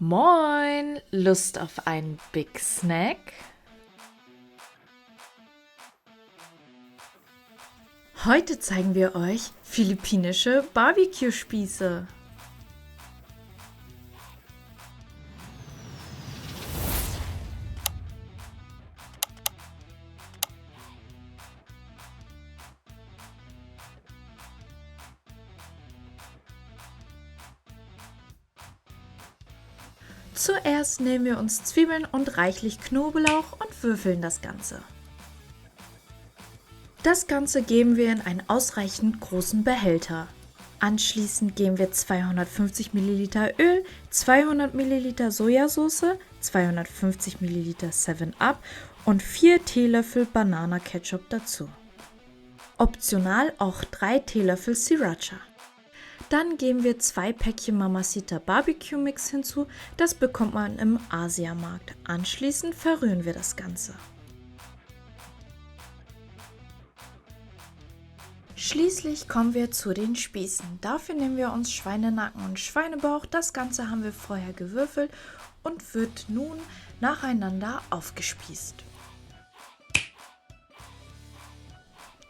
Moin! Lust auf einen Big Snack? Heute zeigen wir euch philippinische Barbecue-Spieße. Zuerst nehmen wir uns Zwiebeln und reichlich Knoblauch und würfeln das Ganze. Das Ganze geben wir in einen ausreichend großen Behälter. Anschließend geben wir 250 ml Öl, 200 ml Sojasauce, 250 ml 7-Up und 4 Teelöffel Banana-Ketchup dazu. Optional auch 3 Teelöffel Sriracha. Dann geben wir 2 Päckchen Mamacita Barbecue Mix hinzu, das bekommt man im Asiamarkt. Anschließend verrühren wir das Ganze. Schließlich kommen wir zu den Spießen. Dafür nehmen wir uns Schweinenacken und Schweinebauch. Das Ganze haben wir vorher gewürfelt und wird nun nacheinander aufgespießt.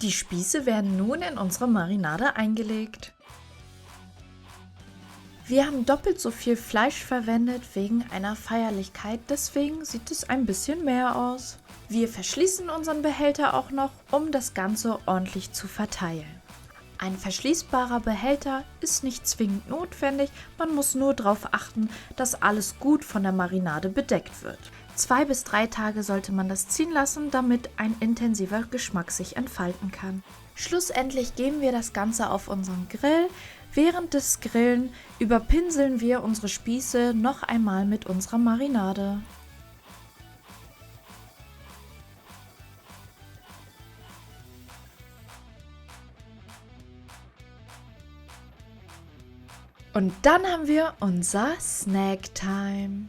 Die Spieße werden nun in unsere Marinade eingelegt. Wir haben doppelt so viel Fleisch verwendet wegen einer Feierlichkeit, deswegen sieht es ein bisschen mehr aus. Wir verschließen unseren Behälter auch noch, um das Ganze ordentlich zu verteilen. Ein verschließbarer Behälter ist nicht zwingend notwendig, man muss nur darauf achten, dass alles gut von der Marinade bedeckt wird. 2 bis 3 Tage sollte man das ziehen lassen, damit ein intensiver Geschmack sich entfalten kann. Schlussendlich geben wir das Ganze auf unseren Grill. Während des Grillen überpinseln wir unsere Spieße noch einmal mit unserer Marinade. Und dann haben wir unser Snack Time.